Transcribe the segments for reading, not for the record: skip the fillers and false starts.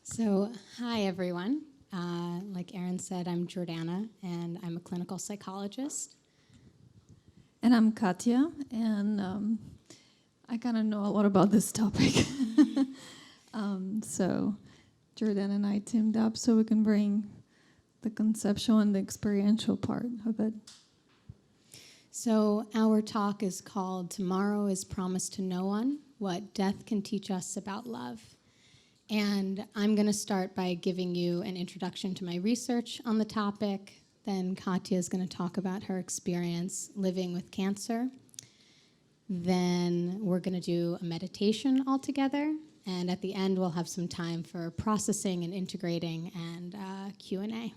Hi everyone. Like Erin said, I'm Jordana, and I'm a clinical psychologist. And I'm Katia, and I kind of know a lot about this topic. So Jordan and I teamed up so we can bring the conceptual and the experiential part of it. So our talk is called Tomorrow is Promised to No One, What Death Can Teach Us About Love. And I'm going to start by giving you an introduction to my research on the topic. Then Katia is going to talk about her experience living with cancer. Then we're going to do a meditation all together. And at the end, we'll have some time for processing and integrating and Q&A.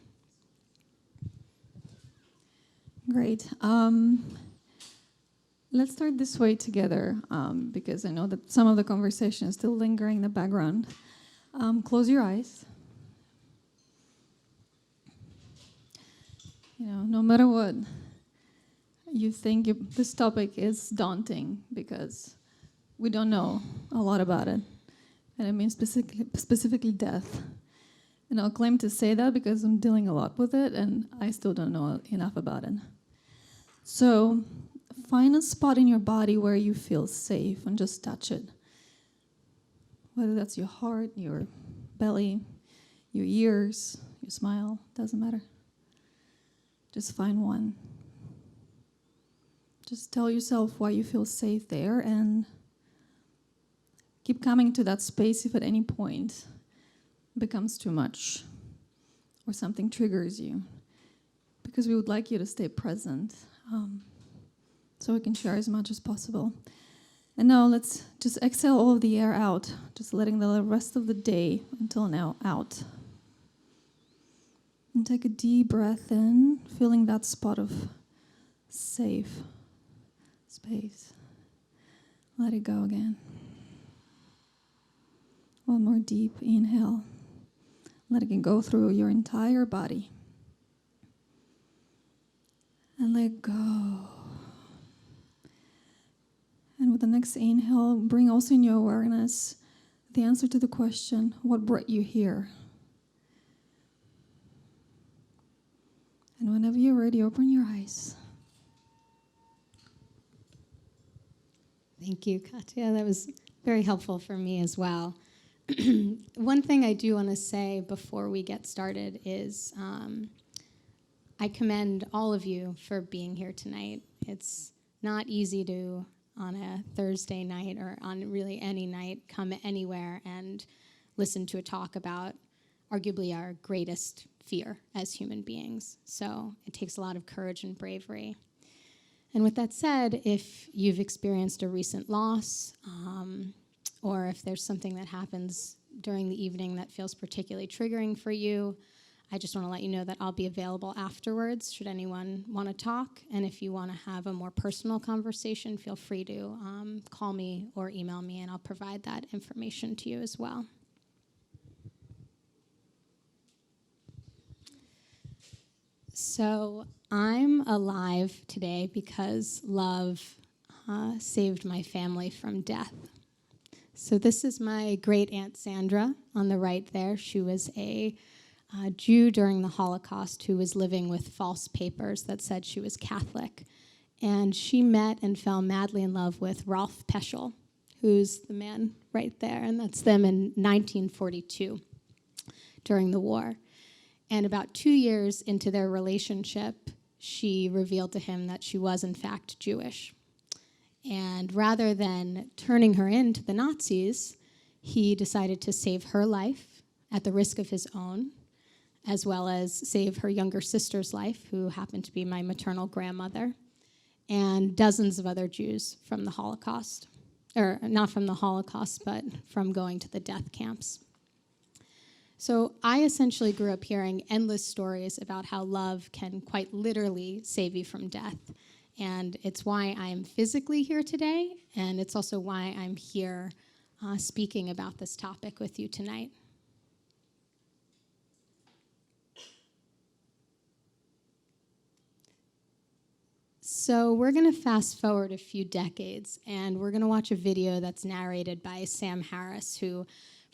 Great. Let's start this way together because I know that some of the conversation is still lingering in the background. Close your eyes. No matter what you think, this topic is daunting because we don't know a lot about it. And I mean specifically death. And I'll claim to say that because I'm dealing a lot with it and I still don't know enough about it. So find a spot in your body where you feel safe and just touch it. Whether that's your heart, your belly, your ears, your smile, doesn't matter. Just find one. Just tell yourself why you feel safe there and keep coming to that space if at any point it becomes too much or something triggers you. Because we would like you to stay present so we can share as much as possible. And now let's just exhale all of the air out, just letting the rest of the day until now out. And take a deep breath in, feeling that spot of safe space. Let it go again. One more deep inhale. Letting it go through your entire body. And let go. And with the next inhale, bring also in your awareness the answer to the question, what brought you here? And whenever you're ready, open your eyes. Thank you, Katia. That was very helpful for me as well. One thing I do want to say before we get started is I commend all of you for being here tonight. It's not easy to, on a Thursday night or on really any night, come anywhere and listen to a talk about arguably our greatest fear as human beings. So it takes a lot of courage and bravery. And with that said, if you've experienced a recent loss, or if there's something that happens during the evening that feels particularly triggering for you, I just want to let you know that I'll be available afterwards should anyone want to talk. And if you want to have a more personal conversation, feel free to call me or email me, and I'll provide that information to you as well. So I'm alive today because love saved my family from death. So this is my great aunt Sandra on the right there. She was a Jew during the Holocaust who was living with false papers that said she was Catholic. And she met and fell madly in love with Rolf Peschel, who's the man right there. And that's them in 1942 during the war. And about 2 years into their relationship, she revealed to him that she was, in fact, Jewish. And rather than turning her in to the Nazis, he decided to save her life at the risk of his own, as well as save her younger sister's life, who happened to be my maternal grandmother, and dozens of other Jews from the Holocaust. Or not from the Holocaust, but from going to the death camps. So I essentially grew up hearing endless stories about how love can quite literally save you from death. And it's why I'm physically here today, and it's also why I'm here speaking about this topic with you tonight. So we're going to fast forward a few decades, and we're going to watch a video that's narrated by Sam Harris, who,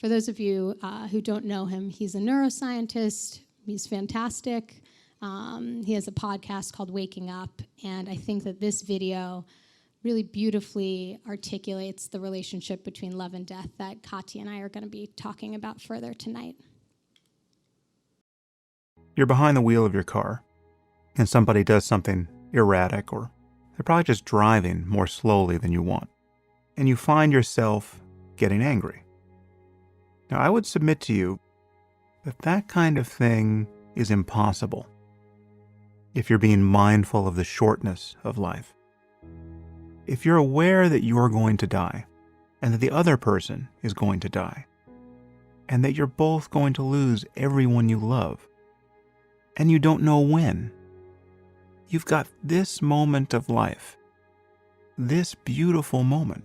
For those of you who don't know him, he's a neuroscientist. He's fantastic. He has a podcast called Waking Up, and I think that this video really beautifully articulates the relationship between love and death that Katia and I are going to be talking about further tonight. You're behind the wheel of your car, and somebody does something erratic, or they're probably just driving more slowly than you want, and you find yourself getting angry. Now, I would submit to you that that kind of thing is impossible if you're being mindful of the shortness of life. If you're aware that you're going to die, and that the other person is going to die, and that you're both going to lose everyone you love, and you don't know when, you've got this moment of life, this beautiful moment,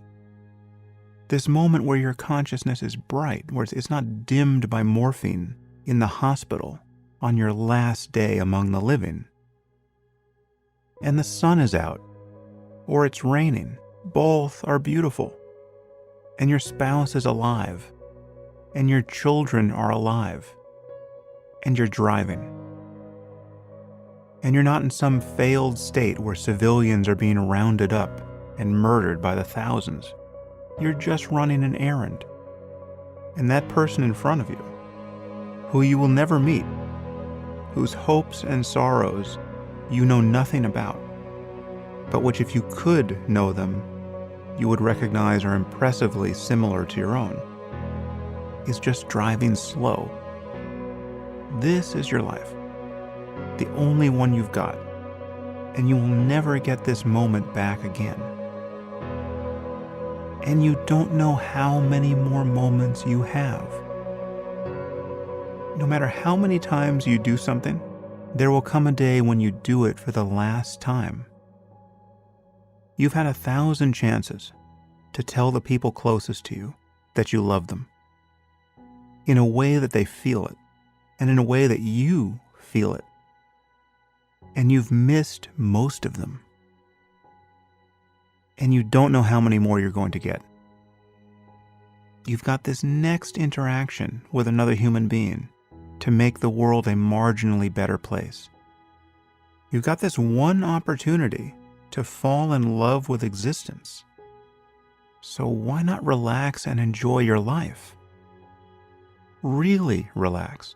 this moment where your consciousness is bright, where it's not dimmed by morphine in the hospital on your last day among the living. And the sun is out, or it's raining. Both are beautiful. And your spouse is alive, and your children are alive, and you're driving. And you're not in some failed state where civilians are being rounded up and murdered by the thousands. You're just running an errand. And that person in front of you, who you will never meet, whose hopes and sorrows you know nothing about, but which if you could know them, you would recognize are impressively similar to your own, is just driving slow. This is your life, the only one you've got, and you will never get this moment back again. And you don't know how many more moments you have. No matter how many times you do something, there will come a day when you do it for the last time. You've had 1,000 chances to tell the people closest to you that you love them, in a way that they feel it, and in a way that you feel it. And you've missed most of them. And you don't know how many more you're going to get. You've got this next interaction with another human being to make the world a marginally better place. You've got this one opportunity to fall in love with existence. So why not relax and enjoy your life? Really relax.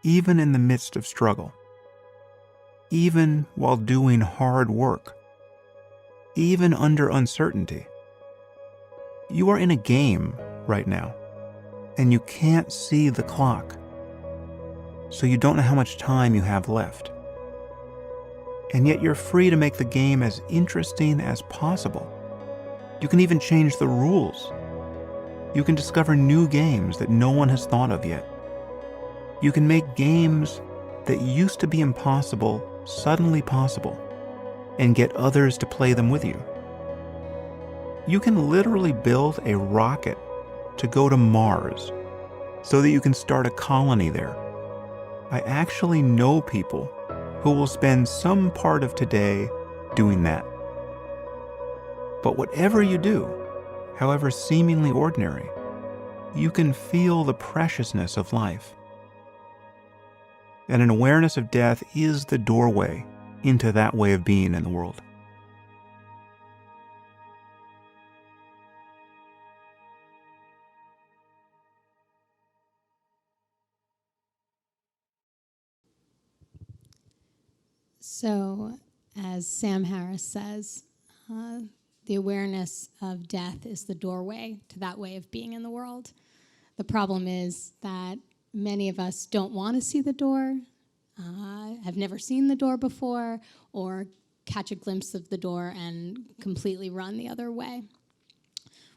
Even in the midst of struggle. Even while doing hard work. Even under uncertainty. You are in a game right now, and you can't see the clock, so you don't know how much time you have left. And yet you're free to make the game as interesting as possible. You can even change the rules. You can discover new games that no one has thought of yet. You can make games that used to be impossible suddenly possible, and get others to play them with you. You can literally build a rocket to go to Mars so that you can start a colony there. I actually know people who will spend some part of today doing that. But whatever you do, however seemingly ordinary, you can feel the preciousness of life. And an awareness of death is the doorway into that way of being in the world. So, as Sam Harris says, the awareness of death is the doorway to that way of being in the world. The problem is that many of us don't want to see the door, have never seen the door before, or catch a glimpse of the door and completely run the other way.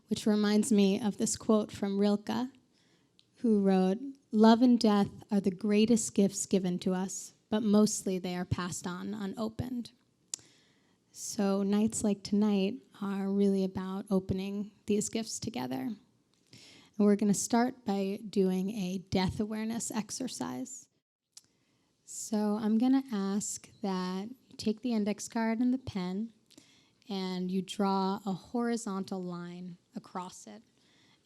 Which reminds me of this quote from Rilke, who wrote, "Love and death are the greatest gifts given to us, but mostly they are passed on unopened." So nights like tonight are really about opening these gifts together. And we're going to start by doing a death awareness exercise. So I'm going to ask that you take the index card and the pen, and you draw a horizontal line across it.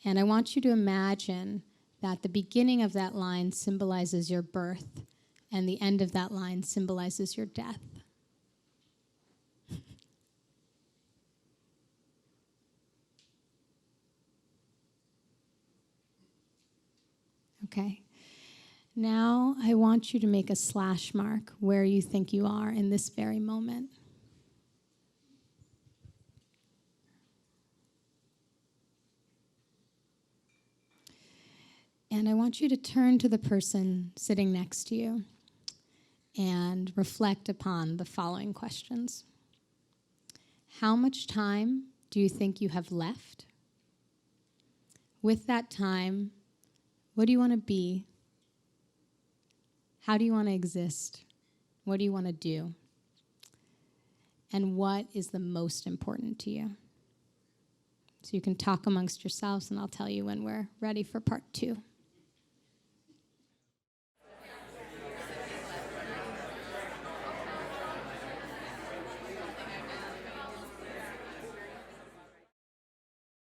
And I want you to imagine that the beginning of that line symbolizes your birth, and the end of that line symbolizes your death. Okay. Now I want you to make a slash mark where you think you are in this very moment. And I want you to turn to the person sitting next to you and reflect upon the following questions. How much time do you think you have left? With that time, what do you want to be? How do you want to exist? What do you want to do? And what is the most important to you? So you can talk amongst yourselves, and I'll tell you when we're ready for part 2.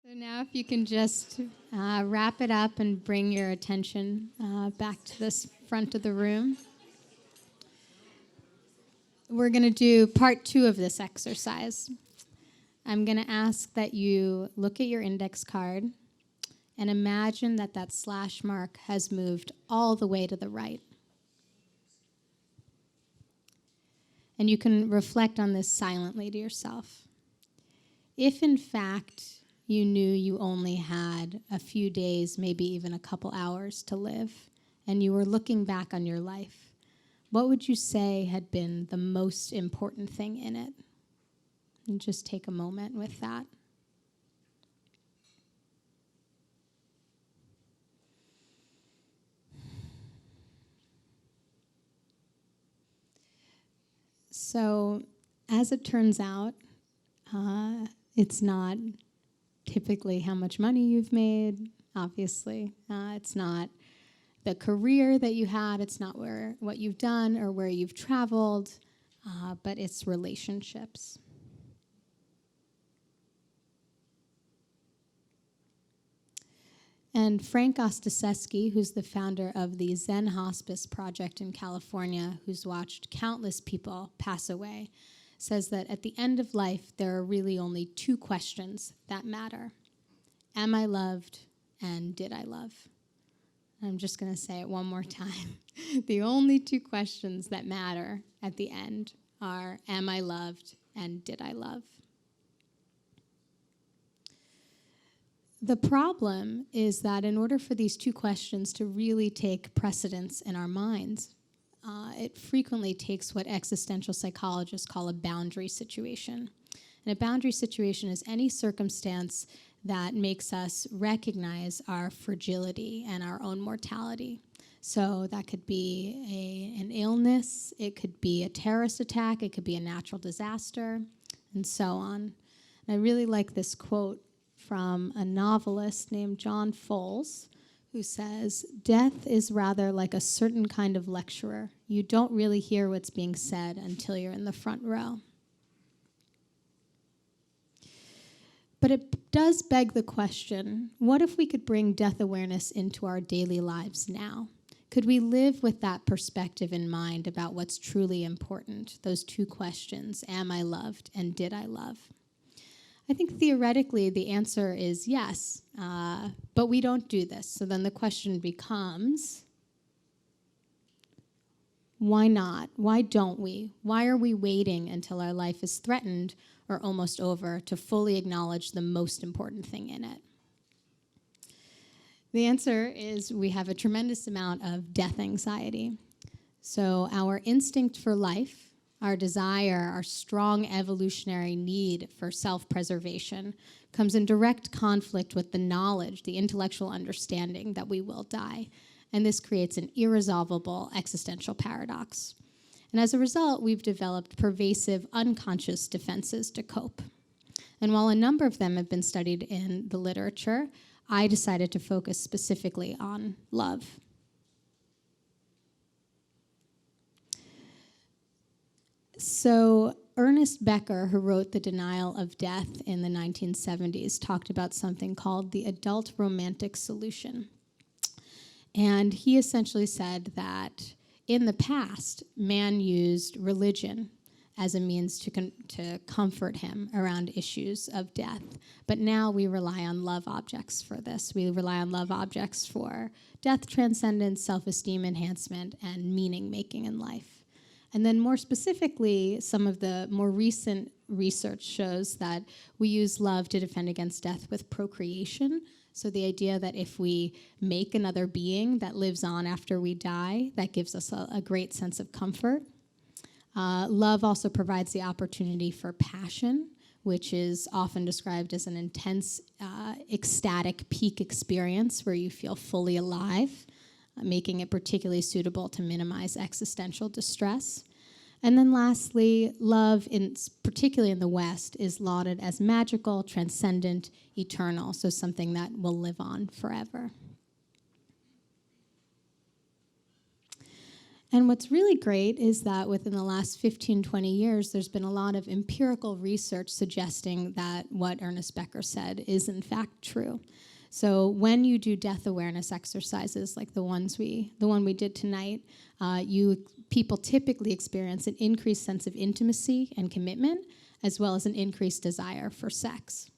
So now if you can just wrap it up and bring your attention back to this front of the room. We're going to do part 2 of this exercise. I'm going to ask that you look at your index card and imagine that that slash mark has moved all the way to the right. And you can reflect on this silently to yourself. If in fact you knew you only had a few days, maybe even a couple hours to live, and you were looking back on your life, what would you say had been the most important thing in it? And just take a moment with that. So, as it turns out, it's not typically how much money you've made, obviously. It's not the career that you had. It's not what you've done or where you've traveled, but it's relationships. And Frank Ostaseski, who's the founder of the Zen Hospice Project in California, who's watched countless people pass away, says that at the end of life, there are really only 2 questions that matter. Am I loved, and did I love? I'm just going to say it one more time. The only 2 questions that matter at the end are, am I loved, and did I love? The problem is that in order for these 2 questions to really take precedence in our minds, it frequently takes what existential psychologists call a boundary situation. And a boundary situation is any circumstance that makes us recognize our fragility and our own mortality. So that could be an illness, it could be a terrorist attack, it could be a natural disaster, and so on. And I really like this quote from a novelist named John Fowles, who says, "Death is rather like a certain kind of lecturer. You don't really hear what's being said until you're in the front row." But it does beg the question, what if we could bring death awareness into our daily lives now? Could we live with that perspective in mind about what's truly important? Those 2 questions, am I loved and did I love? I think theoretically the answer is yes, but we don't do this. So then the question becomes, why not? Why don't we? Why are we waiting until our life is threatened or almost over to fully acknowledge the most important thing in it? The answer is we have a tremendous amount of death anxiety. So our instinct for life, our desire, our strong evolutionary need for self-preservation comes in direct conflict with the knowledge, the intellectual understanding that we will die. And this creates an irresolvable existential paradox. And as a result, we've developed pervasive unconscious defenses to cope. And while a number of them have been studied in the literature, I decided to focus specifically on love. So Ernest Becker, who wrote The Denial of Death in the 1970s, talked about something called the adult romantic solution. And he essentially said that in the past, man used religion as a means to comfort him around issues of death. But now we rely on love objects for this. We rely on love objects for death transcendence, self-esteem enhancement, and meaning-making in life. And then more specifically, some of the more recent research shows that we use love to defend against death with procreation. So the idea that if we make another being that lives on after we die, that gives us a great sense of comfort. Love also provides the opportunity for passion, which is often described as an intense, ecstatic peak experience where you feel fully alive, making it particularly suitable to minimize existential distress. And then lastly, love, particularly in the West, is lauded as magical, transcendent, eternal, so something that will live on forever. And what's really great is that within the last 15, 20 years, there's been a lot of empirical research suggesting that what Ernest Becker said is in fact true. So when you do death awareness exercises like the one we did tonight, people typically experience an increased sense of intimacy and commitment, as well as an increased desire for sex.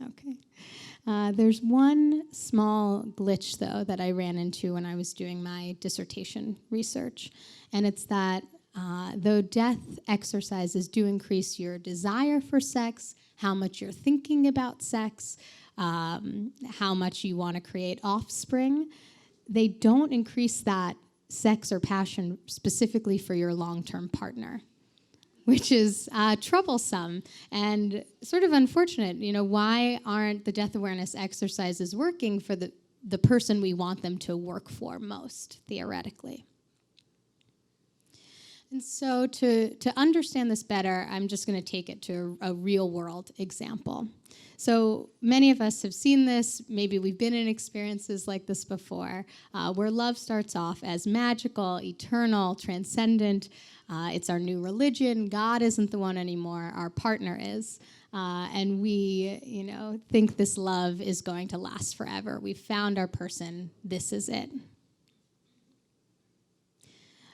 Okay. There's one small glitch, though, that I ran into when I was doing my dissertation research, and it's that though death exercises do increase your desire for sex, how much you're thinking about sex, how much you want to create offspring, they don't increase that sex or passion specifically for your long-term partner, which is troublesome and sort of unfortunate. You know, why aren't the death awareness exercises working for the person we want them to work for most, theoretically? And so to understand this better, I'm just going to take it to a real-world example. So many of us have seen this. Maybe we've been in experiences like this before, where love starts off as magical, eternal, transcendent. It's our new religion. God isn't the one anymore. Our partner is. And we, think this love is going to last forever. We've found our person. This is it.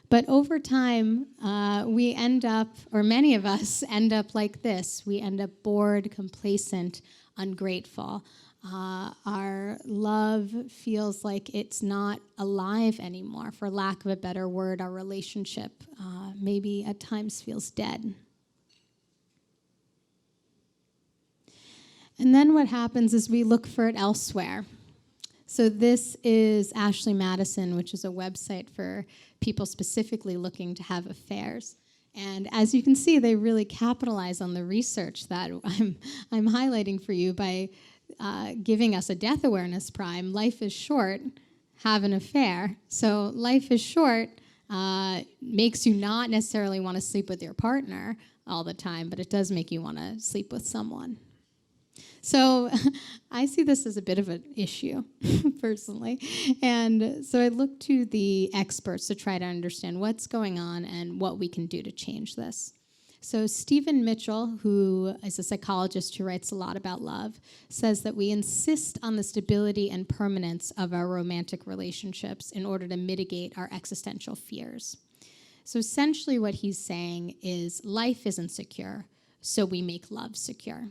But over time, we end up, or many of us end up like this. We end up bored, complacent, ungrateful. Our love feels like it's not alive anymore. For lack of a better word, our relationship maybe at times feels dead. And then what happens is we look for it elsewhere. So this is Ashley Madison, which is a website for people specifically looking to have affairs. And as you can see, they really capitalize on the research that I'm highlighting for you by giving us a death awareness prime. Life is short, have an affair. So life is short makes you not necessarily want to sleep with your partner all the time, but it does make you want to sleep with someone. So I see this as a bit of an issue, personally. And so I look to the experts to try to understand what's going on and what we can do to change this. So Stephen Mitchell, who is a psychologist who writes a lot about love, says that we insist on the stability and permanence of our romantic relationships in order to mitigate our existential fears. So essentially what he's saying is life isn't secure, so we make love secure.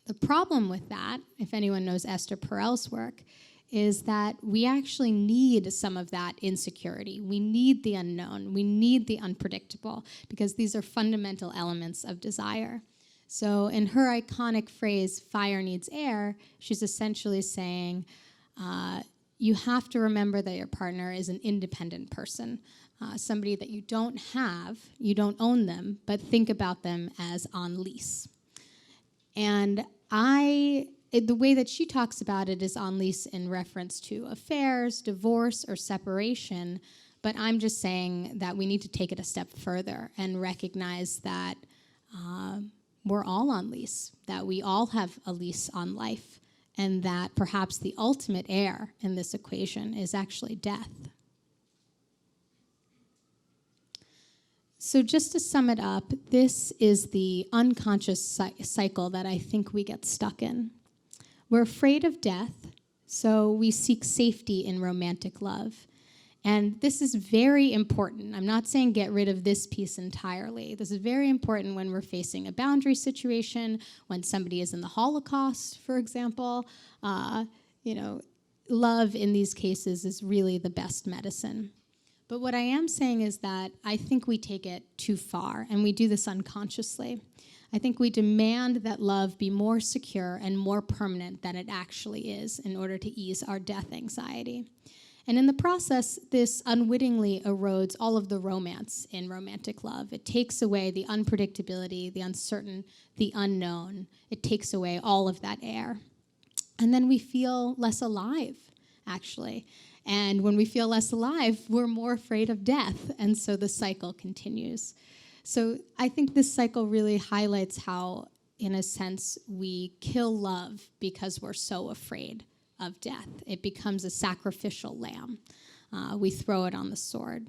The problem with that, if anyone knows Esther Perel's work, is that we actually need some of that insecurity. We need the unknown. We need the unpredictable, because these are fundamental elements of desire. So in her iconic phrase, fire needs air, she's essentially saying, you have to remember that your partner is an independent person, somebody that you don't have, you don't own them, but think about them as on lease. And the way that she talks about it is on lease in reference to affairs, divorce, or separation, but I'm just saying that we need to take it a step further and recognize that we're all on lease, that we all have a lease on life, and that perhaps the ultimate heir in this equation is actually death. So just to sum it up, this is the unconscious cycle that I think we get stuck in. We're afraid of death, so we seek safety in romantic love. And this is very important. I'm not saying get rid of this piece entirely. This is very important when we're facing a boundary situation, when somebody is in the Holocaust, for example. Love in these cases is really the best medicine. But what I am saying is that I think we take it too far, and we do this unconsciously. I think we demand that love be more secure and more permanent than it actually is in order to ease our death anxiety. And in the process, this unwittingly erodes all of the romance in romantic love. It takes away the unpredictability, the uncertain, the unknown. It takes away all of that air. And then we feel less alive, actually. And when we feel less alive, we're more afraid of death. And so the cycle continues. So I think this cycle really highlights how, in a sense, we kill love because we're so afraid of death. It becomes a sacrificial lamb. We throw it on the sword.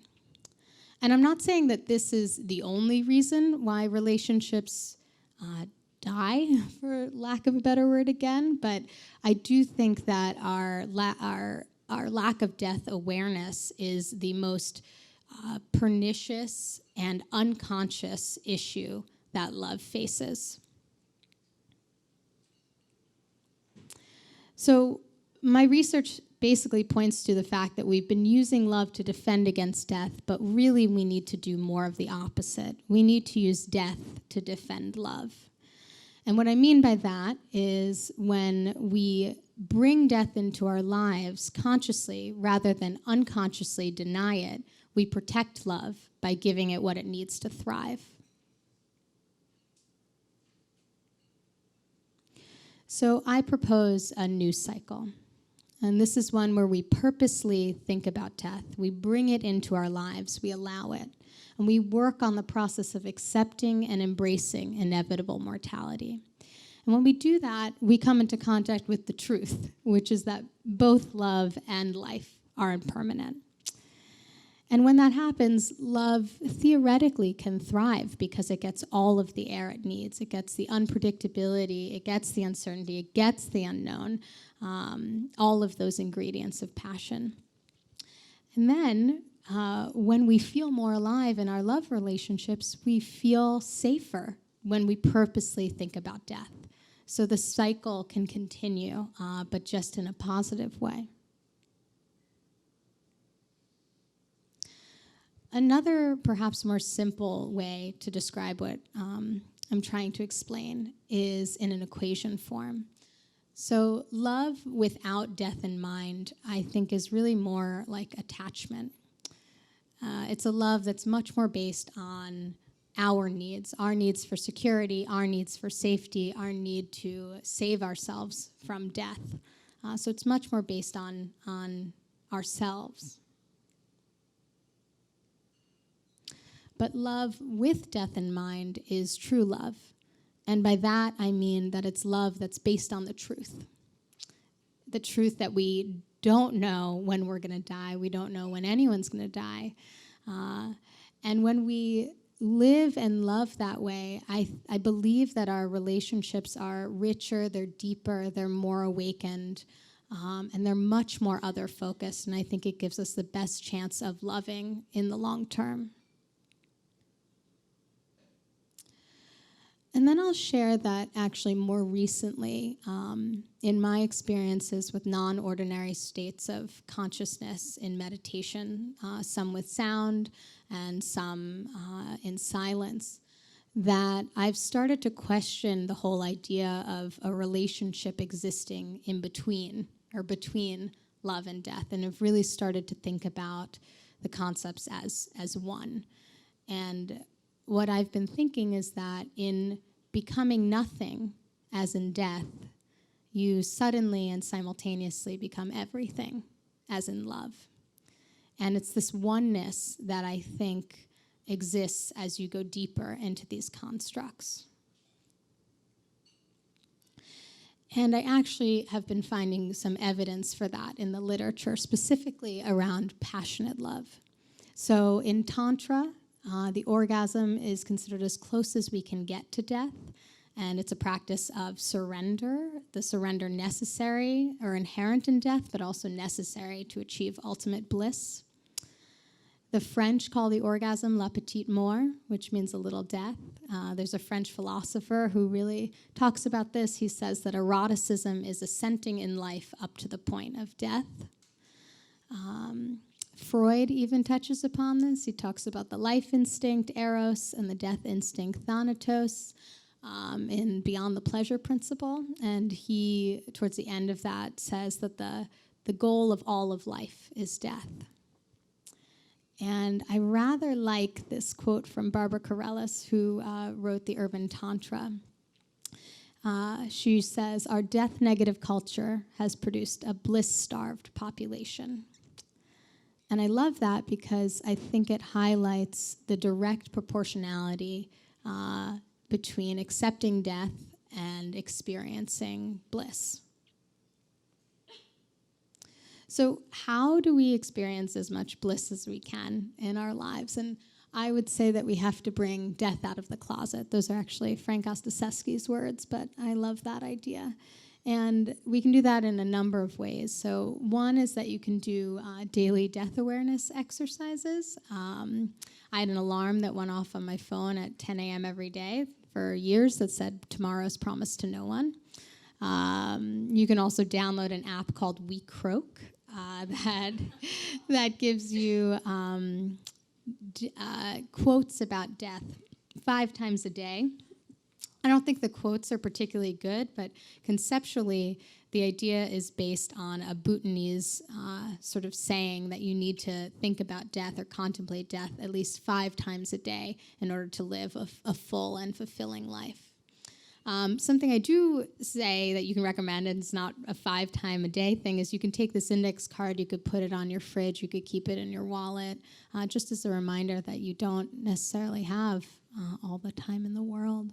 And I'm not saying that this is the only reason why relationships die, for lack of a better word again, but I do think that our lack of death awareness is the most pernicious and unconscious issue that love faces. So my research basically points to the fact that we've been using love to defend against death, but really we need to do more of the opposite. We need to use death to defend love. And what I mean by that is when we bring death into our lives consciously rather than unconsciously deny it, we protect love by giving it what it needs to thrive. So I propose a new cycle. And this is one where we purposely think about death. We bring it into our lives. We allow it. And we work on the process of accepting and embracing inevitable mortality. And when we do that, we come into contact with the truth, which is that both love and life are impermanent. And when that happens, love theoretically can thrive because it gets all of the air it needs. It gets the unpredictability, it gets the uncertainty, it gets the unknown, all of those ingredients of passion. And then when we feel more alive in our love relationships, we feel safer when we purposely think about death. So the cycle can continue, but just in a positive way. Another, perhaps more simple way to describe what I'm trying to explain is in an equation form. So love without death in mind, I think, is really more like attachment. It's a love that's much more based on our needs for security, our needs for safety, our need to save ourselves from death. So it's much more based on ourselves. But love with death in mind is true love. And by that, I mean that it's love that's based on the truth. The truth that we don't know when we're going to die. We don't know when anyone's going to die. And when we live and love that way, I believe that our relationships are richer, they're deeper, they're more awakened, and they're much more other-focused. And I think it gives us the best chance of loving in the long term. And then I'll share that actually more recently, in my experiences with non-ordinary states of consciousness in meditation, some with sound and some in silence, that I've started to question the whole idea of a relationship existing in between, or between love and death, and have really started to think about the concepts as one. And what I've been thinking is that in becoming nothing, as in death, you suddenly and simultaneously become everything, as in love. And it's this oneness that I think exists as you go deeper into these constructs. And I actually have been finding some evidence for that in the literature, specifically around passionate love. So in Tantra, the orgasm is considered as close as we can get to death, and it's a practice of surrender, the surrender necessary or inherent in death, but also necessary to achieve ultimate bliss. The French call the orgasm la petite mort, which means a little death. There's a French philosopher who really talks about this. He says that eroticism is ascending in life up to the point of death. Freud even touches upon this. He talks about the life instinct, eros, and the death instinct, thanatos, in Beyond the Pleasure Principle. And he, towards the end of that, says that the goal of all of life is death. And I rather like this quote from Barbara Carrellis, who wrote the Urban Tantra. She says, "Our death-negative culture has produced a bliss-starved population." And I love that because I think it highlights the direct proportionality between accepting death and experiencing bliss. So how do we experience as much bliss as we can in our lives? And I would say that we have to bring death out of the closet. Those are actually Frank Ostaszewski's words, but I love that idea. And we can do that in a number of ways. So one is that you can do daily death awareness exercises. I had an alarm that went off on my phone at 10 a.m. every day for years that said, "Tomorrow's promised to no one." You can also download an app called We Croak that gives you quotes about death 5 times a day. I don't think the quotes are particularly good, but conceptually, the idea is based on a Bhutanese sort of saying that you need to think about death or contemplate death at least 5 times a day in order to live a full and fulfilling life. Something I do say that you can recommend, and it's not a 5-time-a-day thing, is you can take this index card, you could put it on your fridge, you could keep it in your wallet, just as a reminder that you don't necessarily have all the time in the world.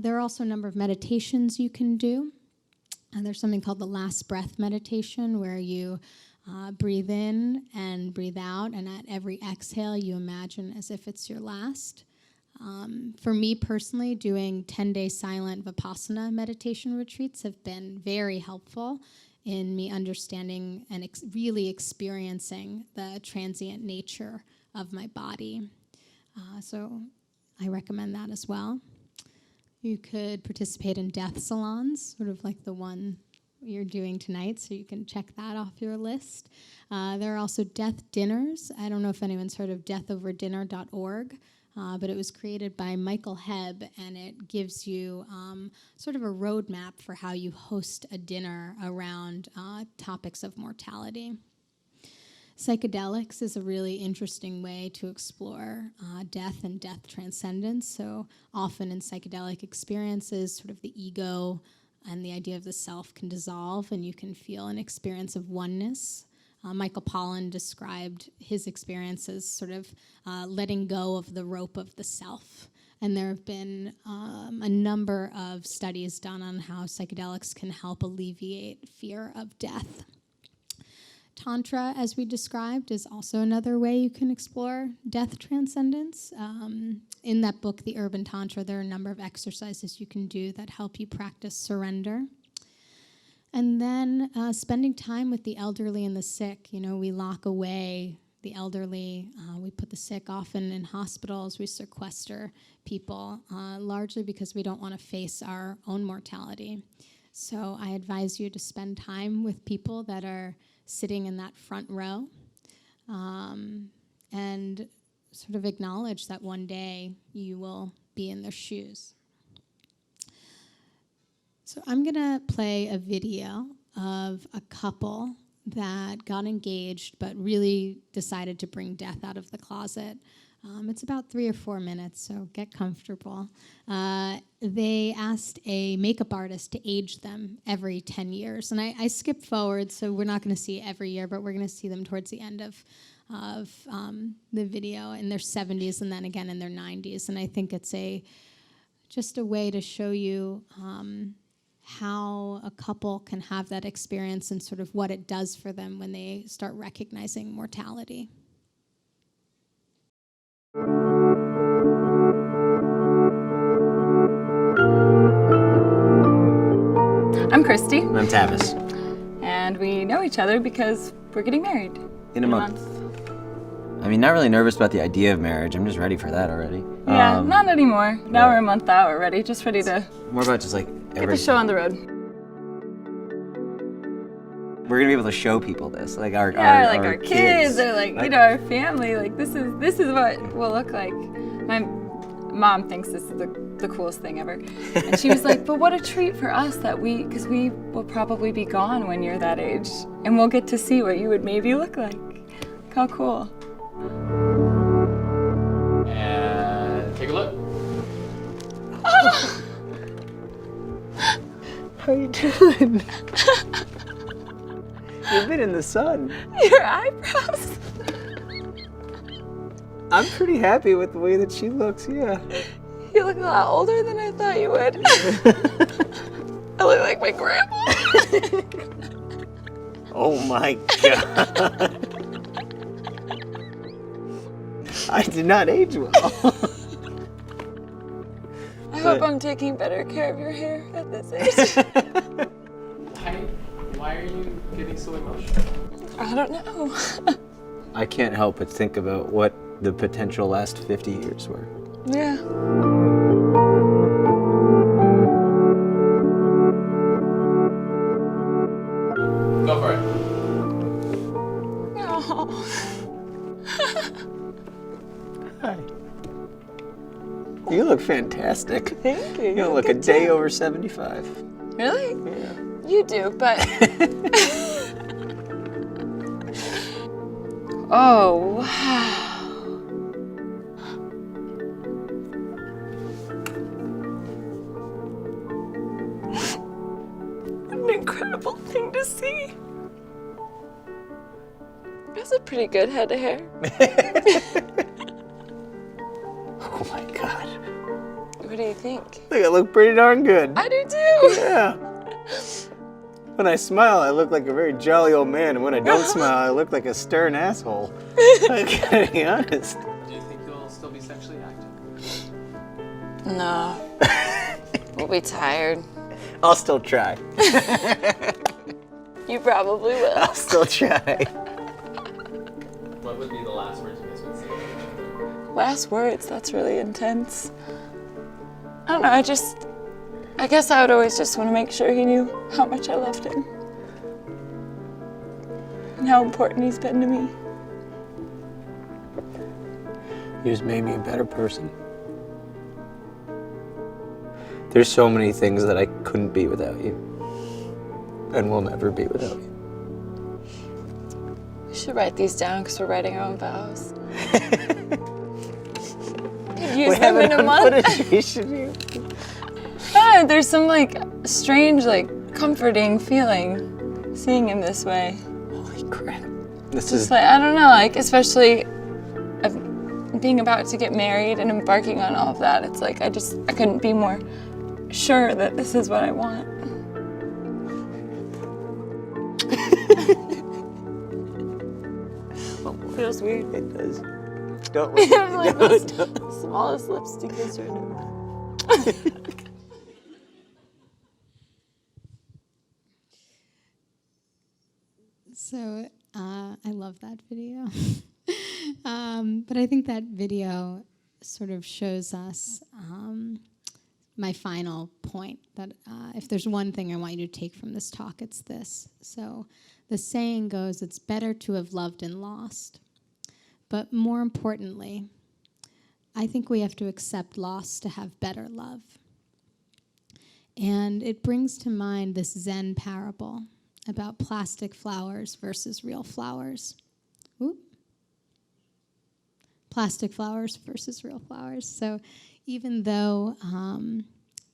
There are also a number of meditations you can do. And there's something called the last breath meditation, where you breathe in and breathe out, and at every exhale you imagine as if it's your last. For me personally, doing 10-day silent Vipassana meditation retreats have been very helpful in me understanding and really experiencing the transient nature of my body. So I recommend that as well. You could participate in death salons, sort of like the one you're doing tonight, so you can check that off your list. There are also death dinners. I don't know if anyone's heard of deathoverdinner.org. But it was created by Michael Hebb, and it gives you sort of a roadmap for how you host a dinner around topics of mortality. Psychedelics is a really interesting way to explore death and death transcendence. So often in psychedelic experiences, sort of the ego and the idea of the self can dissolve, and you can feel an experience of oneness. Michael Pollan described his experience as sort of letting go of the rope of the self. And there have been a number of studies done on how psychedelics can help alleviate fear of death. Tantra, as we described, is also another way you can explore death transcendence. In that book, The Urban Tantra, there are a number of exercises you can do that help you practice surrender. And then spending time with the elderly and the sick. You know, we lock away the elderly. We put the sick often in hospitals. We sequester people, largely because we don't want to face our own mortality. So I advise you to spend time with people that are sitting in that front row and sort of acknowledge that one day you will be in their shoes. So I'm going to play a video of a couple that got engaged but really decided to bring death out of the closet. It's about 3 or 4 minutes, so get comfortable. They asked a makeup artist to age them every 10 years. And I skipped forward, so we're not going to see every year, but we're going to see them towards the end of the video in their 70s and then again in their 90s. And I think it's just a way to show you how a couple can have that experience and sort of what it does for them when they start recognizing mortality. I'm Christy. I'm Tavis. And we know each other because we're getting married. In a month. I mean, not really nervous about the idea of marriage. I'm just ready for that already. Yeah, not anymore. Now yeah. we're a month out already, just ready to More about just like get the show on the road. We're gonna be able to show people this, like our kids, or like you know, our family. Like this is what we'll look like. My mom thinks this is the coolest thing ever, and she was like, "But what a treat for us because we will probably be gone when you're that age, and we'll get to see what you would maybe look like. How cool!" And take a look. How you doing? You've been in the sun. Your eyebrows. I'm pretty happy with the way that she looks, yeah. You look a lot older than I thought you would. I look like my grandpa. Oh my God. I did not age well. I hope I'm taking better care of your hair at this age. Why are you getting so emotional? I don't know. I can't help but think about what the potential last 50 years were. Yeah. Go for it. Oh. Hi. You look fantastic. Thank you. You look a day over 75. Really? Yeah. You do, but... Oh, wow. What an incredible thing to see. That's a pretty good head of hair. Oh my God. What do you think? I think I look pretty darn good. I do too. Yeah. When I smile, I look like a very jolly old man, and when I don't smile, I look like a stern asshole. I gotta be honest. Do you think you'll still be sexually active? No. We'll be tired. I'll still try. You probably will. I'll still try. What would be the last words you guys would say? Last words, that's really intense. I don't know, I guess I would always just want to make sure he knew how much I loved him. And how important he's been to me. You just made me a better person. There's so many things that I couldn't be without you. And will never be without you. We should write these down because we're writing our own vows. Could use them in a month. There's some strange, comforting feeling seeing him this way. Holy crap. This Just is I don't know, especially being about to get married and embarking on all of that. It's I couldn't be more sure that this is what I want. Feels weird. It does. Don't It look. was the smallest lipstick yesterday. So I love that video. But I think that video sort of shows us my final point, that if there's one thing I want you to take from this talk, it's this. So the saying goes, it's better to have loved and lost. But more importantly, I think we have to accept loss to have better love. And it brings to mind this Zen parable about plastic flowers versus real flowers. Ooh. Plastic flowers versus real flowers. So even though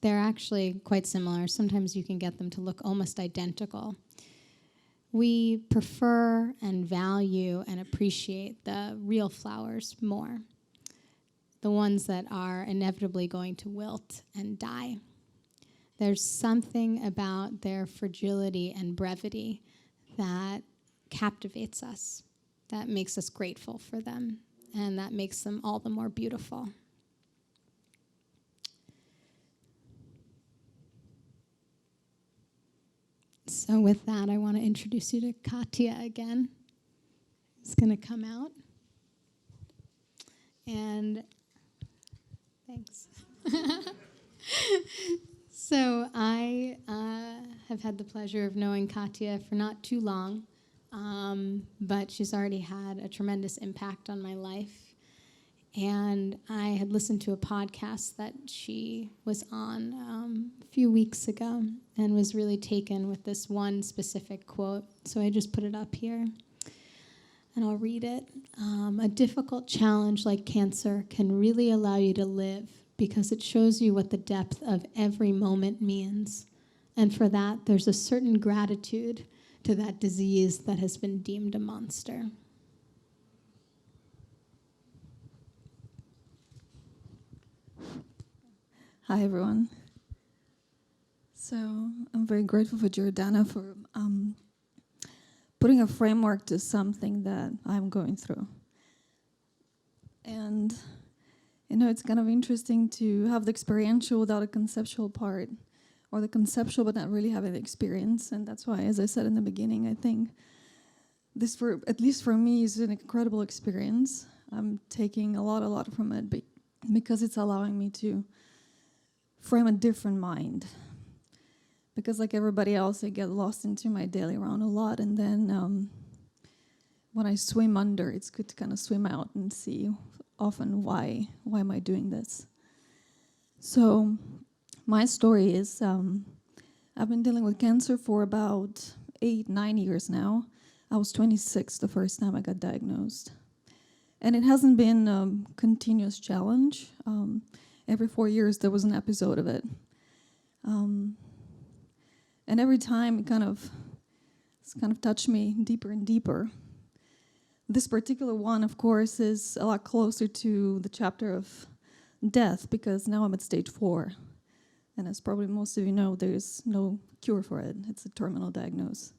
they're actually quite similar, sometimes you can get them to look almost identical, we prefer and value and appreciate the real flowers more, the ones that are inevitably going to wilt and die. There's something about their fragility and brevity that captivates us, that makes us grateful for them, and that makes them all the more beautiful. So with that, I want to introduce you to Katia again. It's going to come out. And thanks. So I have had the pleasure of knowing Katia for not too long, but she's already had a tremendous impact on my life. And I had listened to a podcast that she was on a few weeks ago and was really taken with this one specific quote. So I just put it up here, and I'll read it. A difficult challenge like cancer can really allow you to live because it shows you what the depth of every moment means. And for that, there's a certain gratitude to that disease that has been deemed a monster. Hi, everyone. So I'm very grateful for Jordana for putting a framework to something that I'm going through. And, it's kind of interesting to have the experiential without a conceptual part, or the conceptual but not really having the experience. And that's why, as I said in the beginning, I think this, at least for me, is an incredible experience. I'm taking a lot from it because it's allowing me to frame a different mind. Because like everybody else, I get lost into my daily round a lot, and then when I swim under, it's good to kind of swim out and see often why am I doing this. So my story is I've been dealing with cancer for about 8-9 years now. I was 26 the first time I got diagnosed. And it hasn't been a continuous challenge. Every 4 years there was an episode of it. And every time it's kind of touched me deeper and deeper. This particular one, of course, is a lot closer to the chapter of death because now I'm at stage 4. And as probably most of you know, there's no cure for it. It's a terminal diagnosis.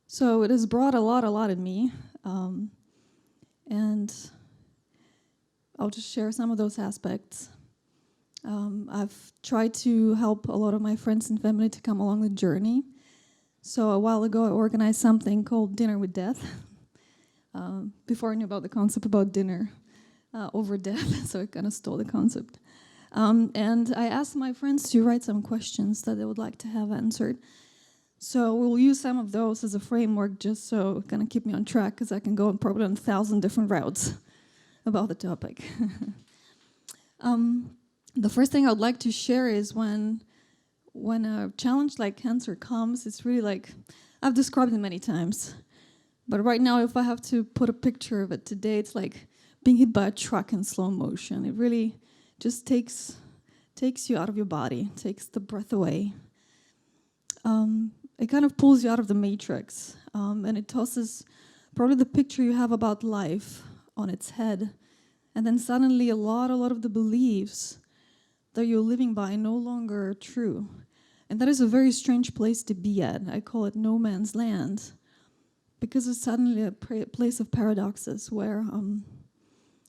So it has brought a lot in me. And I'll just share some of those aspects. I've tried to help a lot of my friends and family to come along the journey. So a while ago, I organized something called Dinner with Death. Before I knew about the concept about dinner over death, so I kind of stole the concept. And I asked my friends to write some questions that they would like to have answered. So we'll use some of those as a framework just so it kind of keep me on track, because I can go probably on 1,000 different routes about the topic. The first thing I would like to share is when a challenge like cancer comes, it's really like, I've described it many times, but right now if I have to put a picture of it today, it's like being hit by a truck in slow motion. It really just takes you out of your body, takes the breath away. It kind of pulls you out of the matrix, and it tosses probably the picture you have about life on its head. And then suddenly a lot of the beliefs that you're living by no longer true. And that is a very strange place to be at. I call it no man's land, because it's suddenly a place of paradoxes where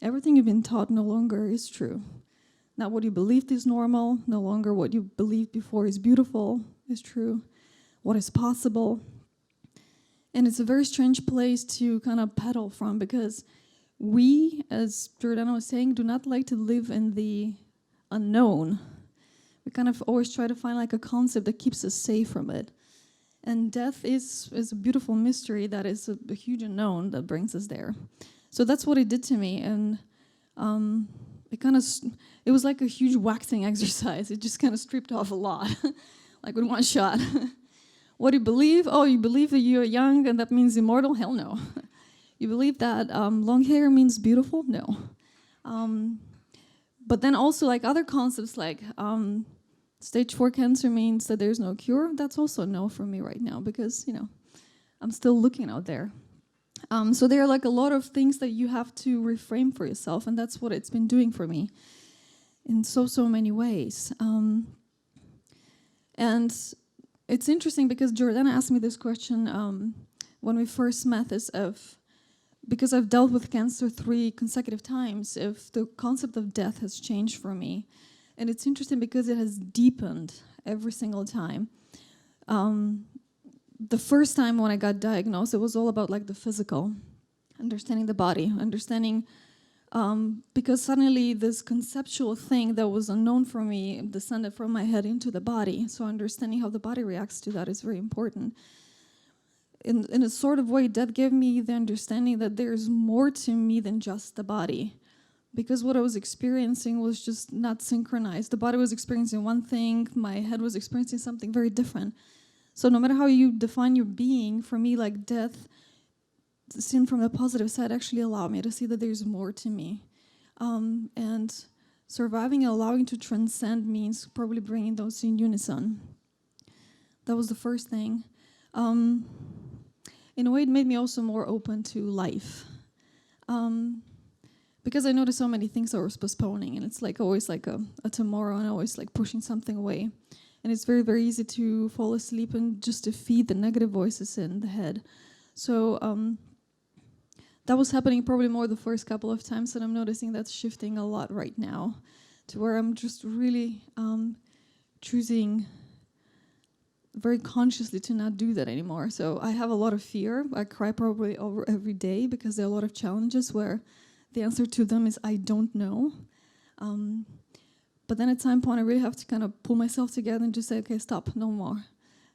everything you've been taught no longer is true. Not what you believed is normal, no longer what you believed before is beautiful, is true, what is possible. And it's a very strange place to kind of pedal from, because we, as Jordana was saying, do not like to live in the unknown. We kind of always try to find like a concept that keeps us safe from it. And death is a beautiful mystery that is a huge unknown that brings us there. So that's what it did to me. And it was like a huge waxing exercise. It just kind of stripped off a lot, like with one shot. What do you believe? Oh, you believe that you're young and that means immortal? Hell no. You believe that long hair means beautiful? No. But then also like other concepts like stage 4 cancer means that there's no cure. That's also no for me right now, because, I'm still looking out there. So there are like a lot of things that you have to reframe for yourself, and that's what it's been doing for me. in so many ways. And it's interesting because Jordana asked me this question when we first met, because I've dealt with cancer 3 consecutive times, if the concept of death has changed for me. And it's interesting because it has deepened every single time. The first time when I got diagnosed, it was all about like the physical, understanding the body, understanding, because suddenly this conceptual thing that was unknown for me descended from my head into the body. So understanding how the body reacts to that is very important. In a sort of way, that gave me the understanding that there's more to me than just the body. Because what I was experiencing was just not synchronized. The body was experiencing one thing, my head was experiencing something very different. So no matter how you define your being, for me, like death, seen from the positive side, actually allowed me to see that there's more to me. And surviving and allowing to transcend means probably bringing those in unison. That was the first thing. In a way, it made me also more open to life. Because I noticed so many things I was postponing, and it's like always like a tomorrow, and always like pushing something away. And it's very, very easy to fall asleep and just to feed the negative voices in the head. So that was happening probably more the first couple of times, and I'm noticing that's shifting a lot right now, to where I'm just really choosing very consciously to not do that anymore. So I have a lot of fear. I cry probably over every day because there are a lot of challenges where the answer to them is I don't know. But then at some point I really have to kind of pull myself together and just say, okay, stop, no more.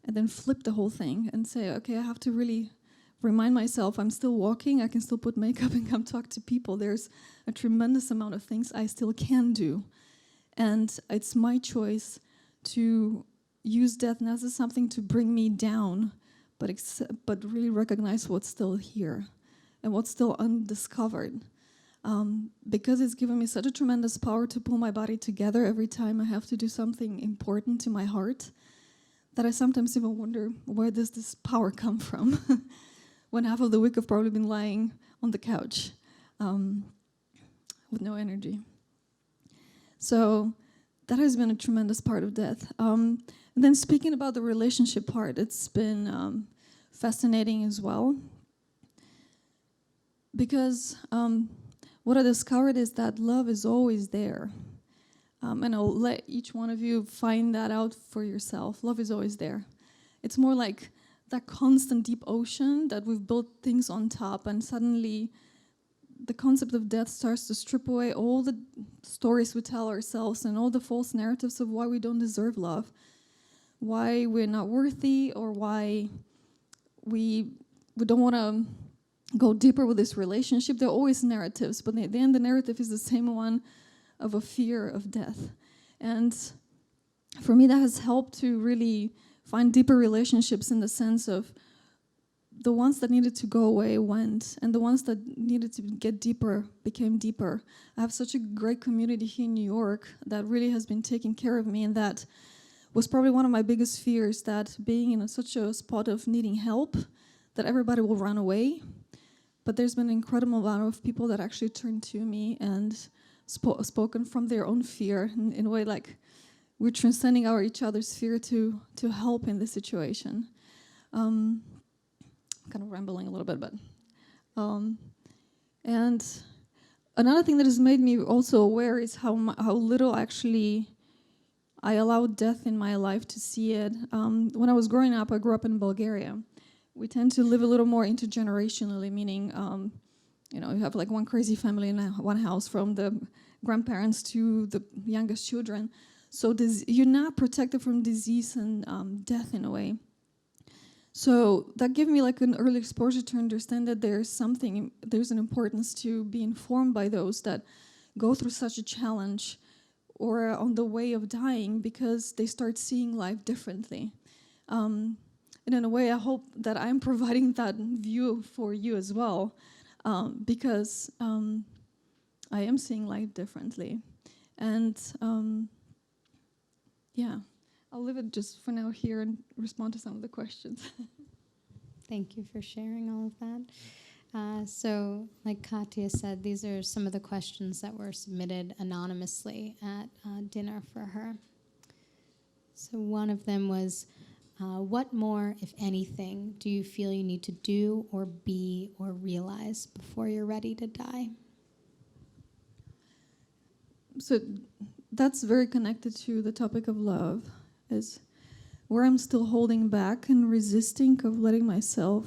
And then flip the whole thing and say, okay, I have to really remind myself I'm still walking, I can still put makeup and come talk to people. There's a tremendous amount of things I still can do. And it's my choice to use death not as something to bring me down, but really recognize what's still here and what's still undiscovered. Because it's given me such a tremendous power to pull my body together every time I have to do something important to my heart, that I sometimes even wonder, where does this power come from? When half of the week I've probably been lying on the couch with no energy. So that has been a tremendous part of death. And then speaking about the relationship part, it's been fascinating as well. Because what I discovered is that love is always there. And I'll let each one of you find that out for yourself. Love is always there. It's more like that constant deep ocean that we've built things on top, and suddenly the concept of death starts to strip away all the stories we tell ourselves and all the false narratives of why we don't deserve love, why we're not worthy, or why we don't want to go deeper with this relationship. There are always narratives, but at the end the narrative is the same one of a fear of death. And for me, that has helped to really find deeper relationships, in the sense of the ones that needed to go away went, and the ones that needed to get deeper became deeper. I have such a great community here in New York that really has been taking care of me, and that was probably one of my biggest fears, that being in such a spot of needing help, that everybody will run away. But there's been an incredible amount of people that actually turned to me and spoken from their own fear, in a way like we're transcending each other's fear to help in this situation. I'm kind of rambling a little bit, but and another thing that has made me also aware is how little actually I allowed death in my life to see it. When I was growing up, I grew up in Bulgaria. We tend to live a little more intergenerationally, meaning you have like one crazy family in one house, from the grandparents to the youngest children. So you're not protected from disease and death in a way. So that gave me like an early exposure to understand that there's an importance to be informed by those that go through such a challenge or on the way of dying, because they start seeing life differently. And in a way, I hope that I'm providing that view for you as well, because I am seeing life differently. And yeah, I'll leave it just for now here and respond to some of the questions. Thank you for sharing all of that. So, like Katia said, these are some of the questions that were submitted anonymously at dinner for her. So one of them was, what more, if anything, do you feel you need to do or be or realize before you're ready to die? So that's very connected to the topic of love, is where I'm still holding back and resisting of letting myself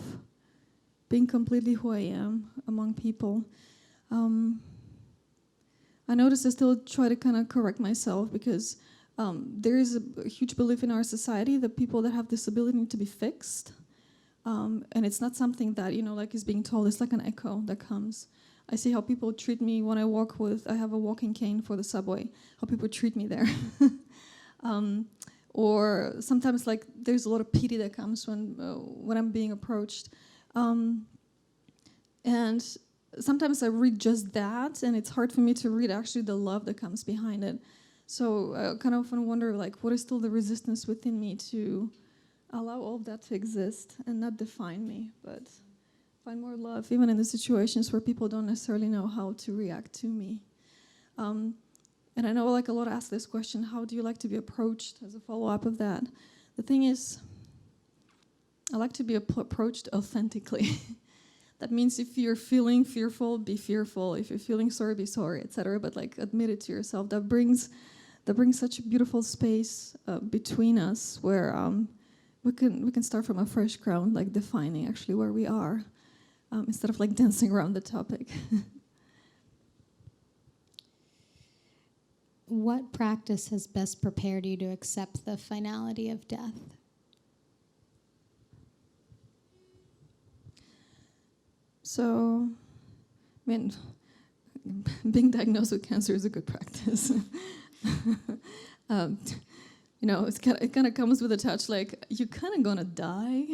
being completely who I am among people. I notice I still try to kind of correct myself because there is a huge belief in our society that people that have disability need to be fixed. And it's not something that, like is being told. It's like an echo that comes. I see how people treat me when I I have a walking cane for the subway, how people treat me there. Or sometimes like there's a lot of pity that comes when I'm being approached. And sometimes I read just that, and it's hard for me to read actually the love that comes behind it. So I kind of often wonder, like, what is still the resistance within me to allow all of that to exist and not define me, but find more love, even in the situations where people don't necessarily know how to react to me. And I know, like, a lot ask this question, how do you like to be approached, as a follow-up of that? The thing is, I like to be approached authentically. That means if you're feeling fearful, be fearful. If you're feeling sorry, be sorry, etc. But like admit it to yourself. That brings such a beautiful space between us where we can start from a fresh ground, like defining actually where we are, instead of like dancing around the topic. What practice has best prepared you to accept the finality of death? So, I mean, being diagnosed with cancer is a good practice. It kind of comes with a touch like, you're kind of gonna die,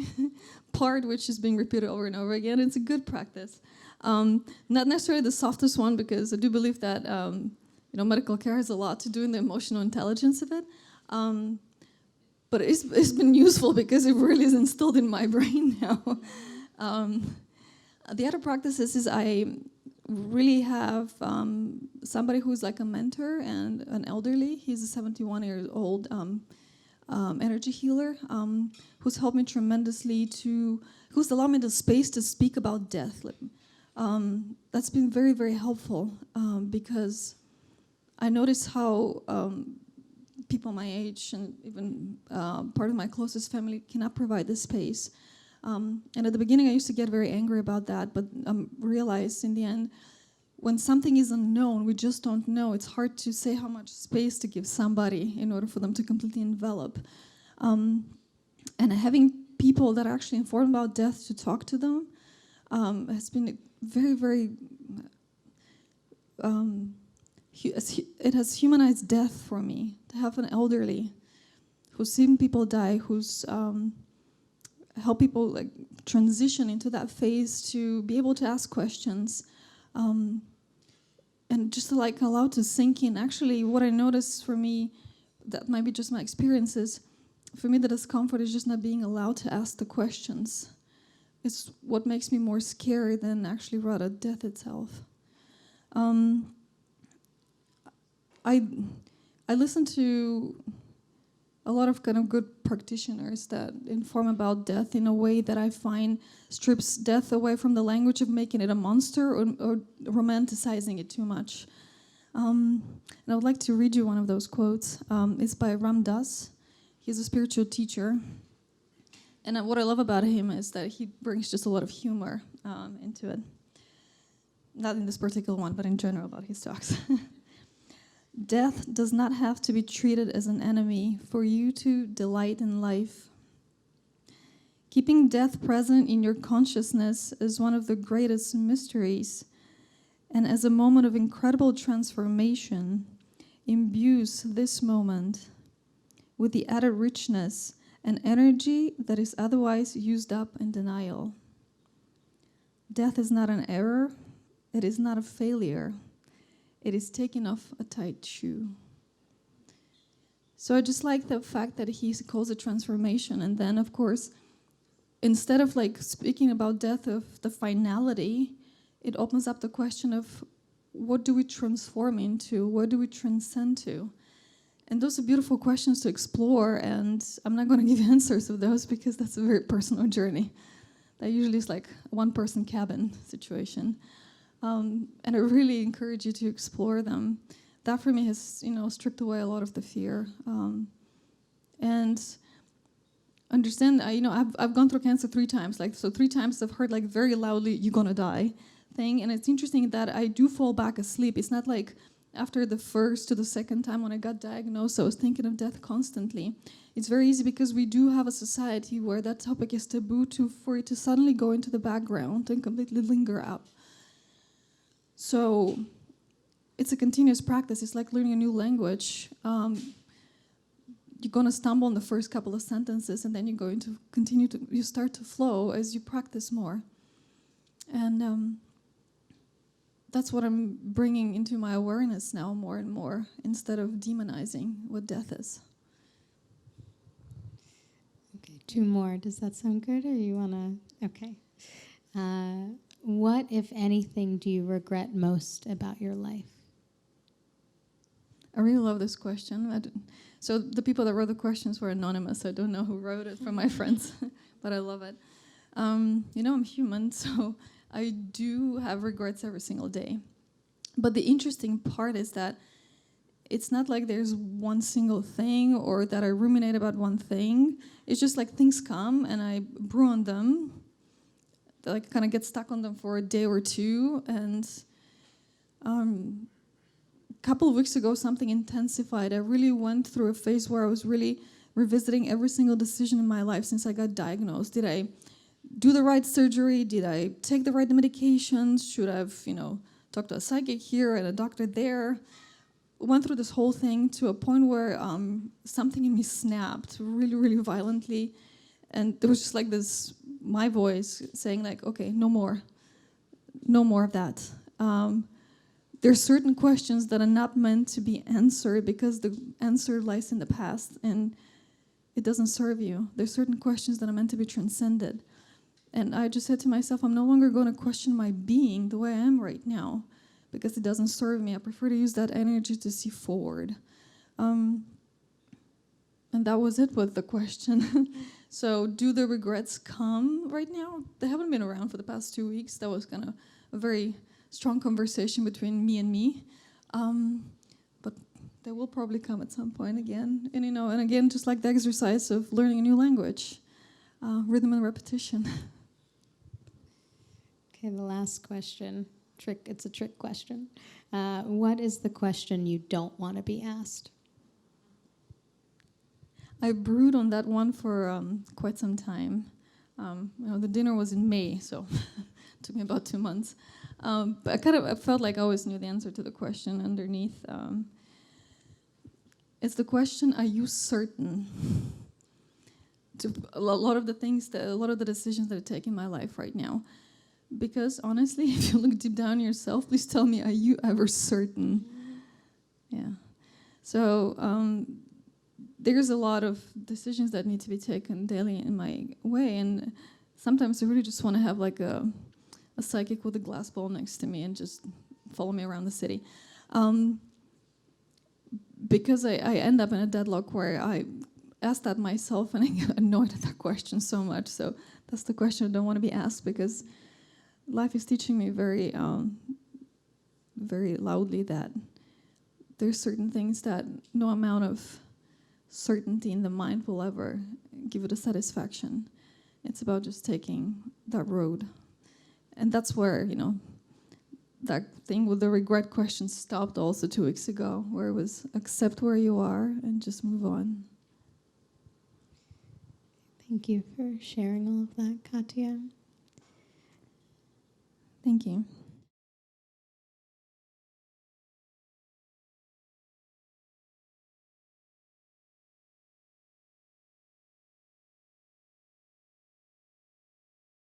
part which is being repeated over and over again. It's a good practice. Not necessarily the softest one, because I do believe that medical care has a lot to do in the emotional intelligence of it. But it's been useful because it really is instilled in my brain now. The other practices is I really have somebody who's like a mentor and an elderly. He's a 71-year-old energy healer who's helped me tremendously who's allowed me the space to speak about death. That's been very, very helpful because I notice how people my age and even part of my closest family cannot provide this space. And at the beginning, I used to get very angry about that, but realized in the end, when something is unknown, we just don't know. It's hard to say how much space to give somebody in order for them to completely envelop. And having people that are actually informed about death to talk to them has been very, very... it has humanized death for me, to have an elderly who's seen people die, who's... help people like transition into that phase to be able to ask questions and just to like allow to sink in. Actually, what I noticed for me, that might be just my experiences, for me the discomfort is just not being allowed to ask the questions. It's what makes me more scary than actually rather death itself. I listen to a lot of kind of good practitioners that inform about death in a way that I find strips death away from the language of making it a monster or romanticizing it too much. And I would like to read you one of those quotes. It's by Ram Dass. He's a spiritual teacher. And what I love about him is that he brings just a lot of humor into it. Not in this particular one, but in general about his talks. Death does not have to be treated as an enemy for you to delight in life. Keeping death present in your consciousness is one of the greatest mysteries, and as a moment of incredible transformation, imbues this moment with the added richness and energy that is otherwise used up in denial. Death is not an error, it is not a failure. It is taking off a tight shoe. So I just like the fact that he calls it transformation. And then, of course, instead of like speaking about death of the finality, it opens up the question of what do we transform into? What do we transcend to? And those are beautiful questions to explore, and I'm not going to give answers to those because that's a very personal journey. That usually is like a one-person cabin situation. And I really encourage you to explore them. That for me has, stripped away a lot of the fear. And understand, I've gone through cancer 3 times. So 3 times I've heard like very loudly, "You're gonna die," thing. And it's interesting that I do fall back asleep. It's not like after the first to the second time when I got diagnosed, I was thinking of death constantly. It's very easy because we do have a society where that topic is taboo for it to suddenly go into the background and completely linger up. So it's a continuous practice. It's like learning a new language. You're going to stumble in the first couple of sentences, and then you're going to you start to flow as you practice more. And that's what I'm bringing into my awareness now more and more, instead of demonizing what death is. Okay, 2 more. Does that sound good, or you want to? Okay. What, if anything, do you regret most about your life? I really love this question. So the people that wrote the questions were anonymous. I don't know who wrote it from my friends, but I love it. I'm human, so I do have regrets every single day. But the interesting part is that it's not like there's one single thing or that I ruminate about one thing. It's just like things come and I brew on them. I kind of get stuck on them for a day or 2. And a couple of weeks ago, something intensified. I really went through a phase where I was really revisiting every single decision in my life since I got diagnosed. Did I do the right surgery? Did I take the right medications? Should I have, talked to a psychic here and a doctor there? Went through this whole thing to a point where something in me snapped really, really violently. And there was just like this, my voice saying like, okay, no more of that. There's certain questions that are not meant to be answered because the answer lies in the past and it doesn't serve you. There's certain questions that are meant to be transcended. And I just said to myself, I'm no longer going to question my being the way I am right now because it doesn't serve me. I prefer to use that energy to see forward. And that was it with the question. So do the regrets come right now? They haven't been around for the past 2 weeks. That was kind of a very strong conversation between me and me. But they will probably come at some point again. And again, just like the exercise of learning a new language, rhythm and repetition. Okay, the last question. It's a trick question. What is the question you don't want to be asked? I brewed on that one for quite some time. The dinner was in May, so it took me about 2 months. But I felt like I always knew the answer to the question underneath. It's the question, are you certain? To a lot of the decisions that I take in my life right now. Because honestly, if you look deep down yourself, please tell me, are you ever certain? Yeah. So there's a lot of decisions that need to be taken daily in my way, and sometimes I really just want to have like a psychic with a glass bowl next to me and just follow me around the city. Because I end up in a deadlock where I ask that myself and I get annoyed at that question so much. So that's the question I don't want to be asked because life is teaching me very, very loudly that there's certain things that no amount of certainty in the mind will ever give it a satisfaction. It's about just taking that road. And that's where, that thing with the regret question stopped also 2 weeks ago, where it was accept where you are and just move on. Thank you for sharing all of that, Katia. Thank you.